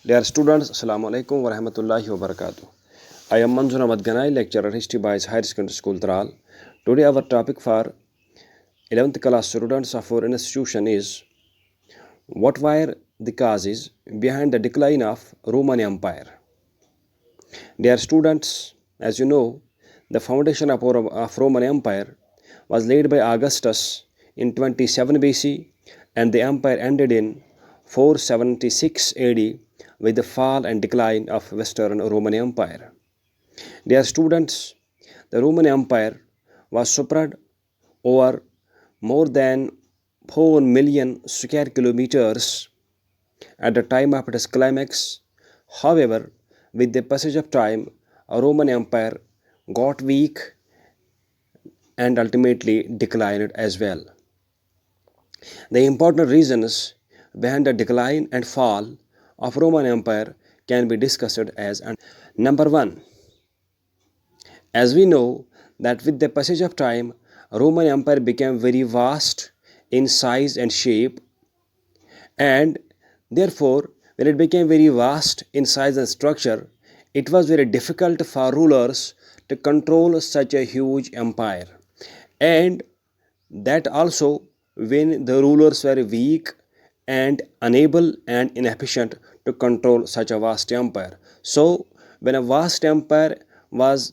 Dear students, Assalamu alaikum wa rahmatullahi wa barakatuh. I am Manzur Ahmad Ganai, lecturer History Boys Higher Secondary School, Tral. Today our topic for 11th class students of our institution is what were the causes behind the decline of Roman Empire. Dear students, as you know, the foundation of Roman Empire was laid by Augustus in 27 BC and the empire ended in 476 AD with the fall and decline of Western Roman Empire. Dear students, the Roman Empire was spread over more than 4 million square kilometers at the time of its climax. However, with the passage of time, a Roman Empire got weak and ultimately declined as well. The important reasons behind the decline and fall of Roman Empire can be discussed as number 1. As we know that with the passage of time, Roman Empire became very vast in size and shape, and therefore when it became very vast in size and structure, it was very difficult for rulers to control such a huge empire. And that also when the rulers were weak and unable and inefficient to control such a vast empire. So when a vast empire was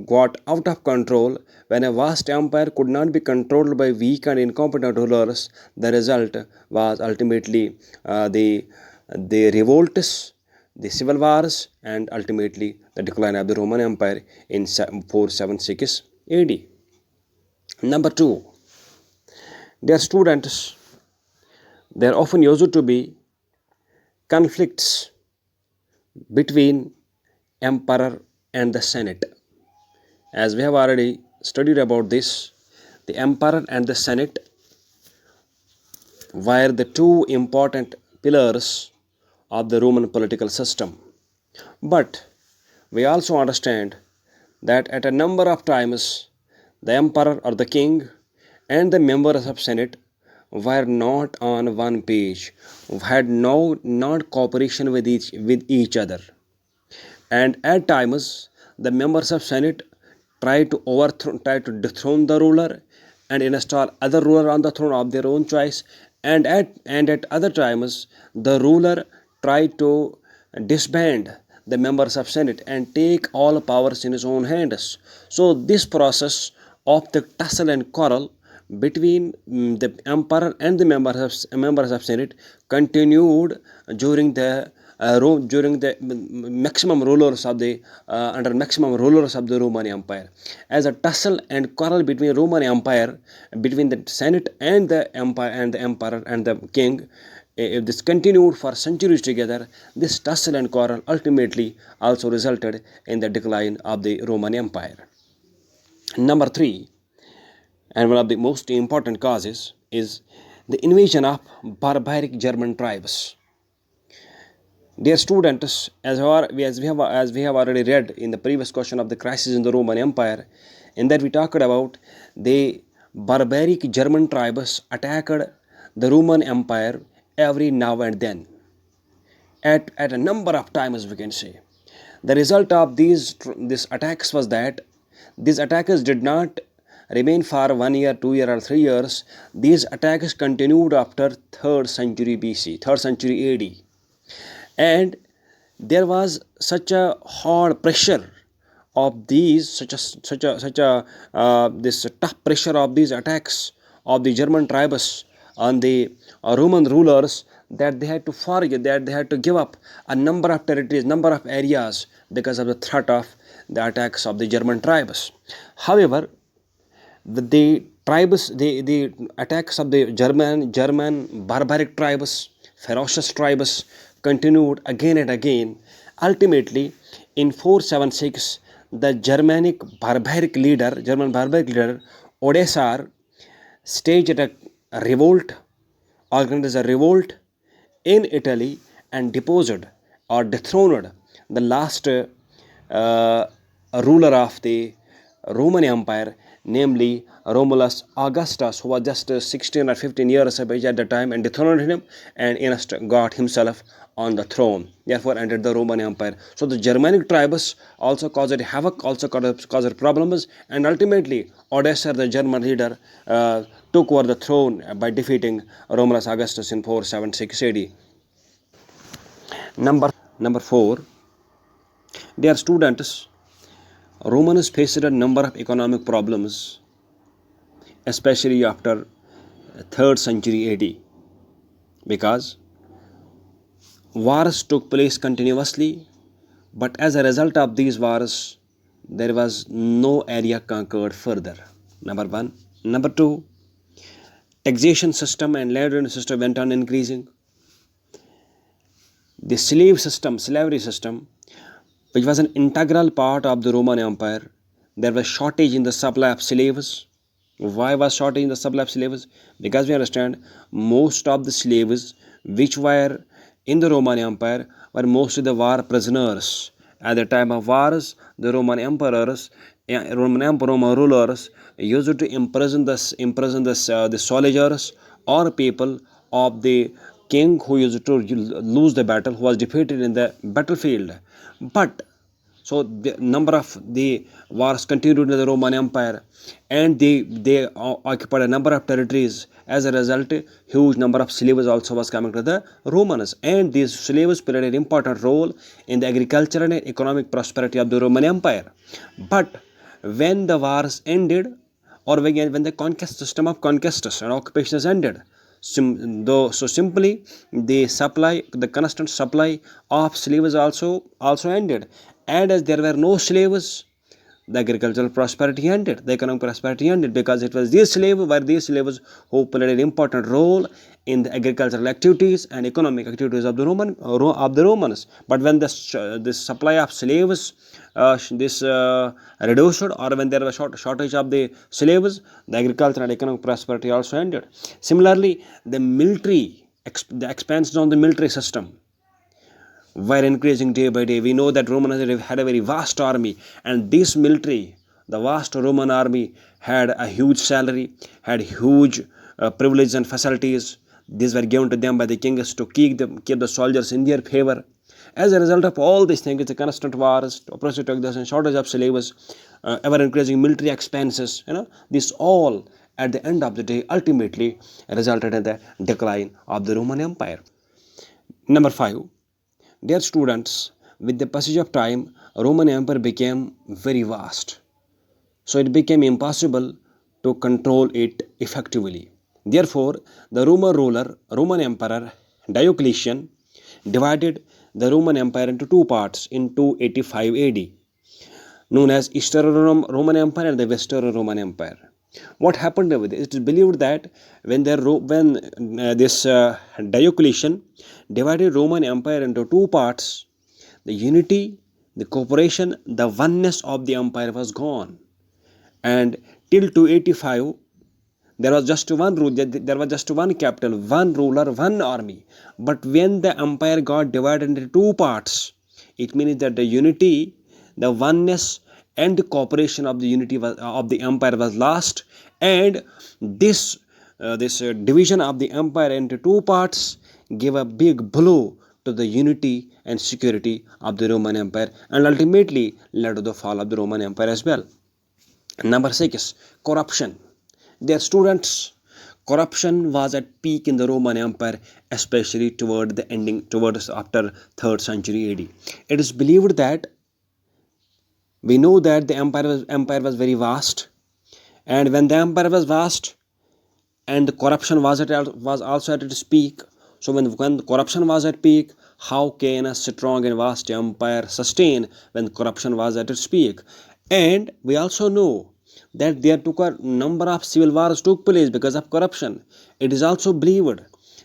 got out of control, when a vast empire could not be controlled by weak and incompetent rulers, the result was ultimately the revolts, the civil wars, and ultimately the decline of the Roman Empire in 476 AD. Number 2, dear students, there often used to be conflicts between emperor and the senate. As we have already studied about this, the emperor and the senate were the two important pillars of the Roman political system. But we also understand that at a number of times the emperor or the king and the members of senate were not on one page, had not cooperation with each other. And at times the members of senate tried to dethrone the ruler and install other ruler on the throne of their own choice, and at other times the ruler tried to disband the members of senate and take all powers in his own hands. So this process of the tussle and quarrel between the emperor and the members of senate continued during the maximum rulers of the under maximum rulers of the Roman Empire. As a tussle and quarrel between Roman Empire, between the senate and the empire and the emperor and the king, if this continued for centuries together, this tussle and quarrel ultimately also resulted in the decline of the Roman Empire. Number 3, and one of the most important causes, is the invasion of barbaric German tribes. Dear students, as we have already read in the previous question of the crisis in the Roman Empire, in that we talked about the barbaric German tribes attacked the Roman Empire every now and then, at a number of times, we can say. The result of these attacks was that these attackers did not remain for 1 year, 2 years, or 3 years. These attacks continued after 3rd century BC, 3rd century AD. And there was such a hard pressure of these, this tough pressure of these attacks of the German tribes on the Roman rulers, that they had to forget, that they had to give up a number of territories, number of areas, because of the threat of the attacks of the German tribes. However, the attacks of the German barbaric tribes, ferocious tribes, continued again and again. Ultimately, in 476, the German barbaric leader Odoacer staged a revolt, organized a revolt in Italy, and deposed or dethroned the last ruler of the Roman Empire, namely Romulus Augustus, who was just 16 or 15 years of age at the time, and dethroned him and got himself on the throne. Therefore entered the Roman Empire. So the Germanic tribes also caused havoc, also caused problems, and ultimately Odessa, the German leader, took over the throne by defeating Romulus Augustus in 476 AD. Number 4, dear students, Romans faced a number of economic problems, especially after 3rd century AD, because wars took place continuously, but as a result of these wars, there was no area conquered further. Number 1. Number 2, taxation system and land system went on increasing. The slavery system, which was an integral part of the Roman Empire, there was shortage in the supply of slaves. Why was shortage in the supply of slaves? Because we understand most of the slaves which were in the Roman Empire were mostly the war prisoners. At the time of wars, the Roman rulers used to imprison the soldiers or people of the king who used to lose the battle, who was defeated in the battlefield. But so the number of the wars continued in the Roman Empire, and they occupied a number of territories. As a result, huge number of slaves also was coming to the Romans, and these slaves played an important role in the agricultural and economic prosperity of the Roman Empire. But when the wars ended, or when the system of conquests and occupations ended, simply the constant supply of slaves also ended, and as there were no slaves, the agricultural prosperity ended, the economic prosperity ended, because it was these slaves who played an important role in the agricultural activities and economic activities of the Romans. But when the supply of slaves reduced, or when there was shortage of the slaves, the agricultural and economic prosperity also ended. Similarly, the expansion on the military system were increasing day by day. We know that Romans had a very vast army, and this military, the vast Roman army, had a huge salary, had huge privileges and facilities. These were given to them by the kings to keep the soldiers in their favor. As a result of all these things, the constant wars, oppressive taxes, and shortage of slaves, ever increasing military expenses, this all at the end of the day ultimately resulted in the decline of the Roman Empire. Number 5. Dear students, with the passage of time, Roman Empire became very vast. So it became impossible to control it effectively. Therefore, the Roman Emperor Diocletian, divided the Roman Empire into two parts in 285 AD, known as Eastern Roman Empire and the Western Roman Empire. What happened with it? It is believed that when this Diocletian divided Roman Empire into two parts, the unity, the cooperation, the oneness of the empire was gone. And till 285, there was just one rule, there was just one capital, one ruler, one army. But when the empire got divided into two parts, it means that the unity, the oneness, and the cooperation of the empire was lost, and this division of the empire into two parts gave a big blow to the unity and security of the Roman Empire, and ultimately led to the fall of the Roman Empire as well. Number 6, corruption. Dear students, corruption was at peak in the Roman Empire, especially towards after 3rd century AD. It is believed that we know that the empire was very vast, and when the empire was vast and the corruption was also at its peak, so when the corruption was at peak, how can a strong and vast empire sustain when corruption was at its peak? And we also know that there took a number of civil wars took place because of corruption. It is also believed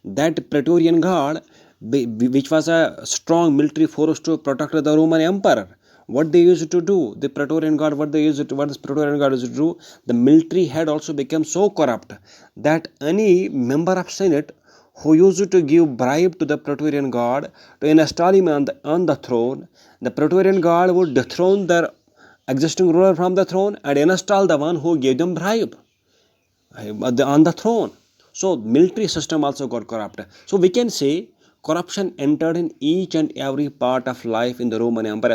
that Praetorian Guard, which was a strong military force to protect the Roman Emperor, what they used to do, the Praetorian Guard, what this Praetorian Guard used to do, the military had also become so corrupt that any member of Senate who used to give bribe to the Praetorian Guard to install him on the throne, the Praetorian Guard would dethrone their existing ruler from the throne and install the one who gave them bribe on the throne. So military system also got corrupt. So we can say corruption entered in each and every part of life in the Roman Empire,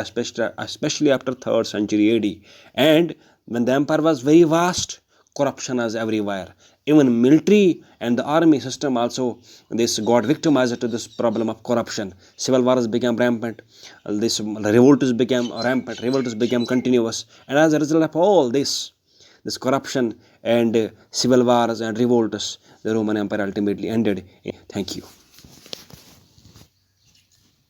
especially after 3rd century AD. And when the empire was very vast, corruption was everywhere. Even military and the army system also this got victimized to this problem of corruption. Civil wars became rampant. This revolts became rampant. Revolts became continuous. And as a result of all this corruption and civil wars and revolts, the Roman Empire ultimately ended. Thank you.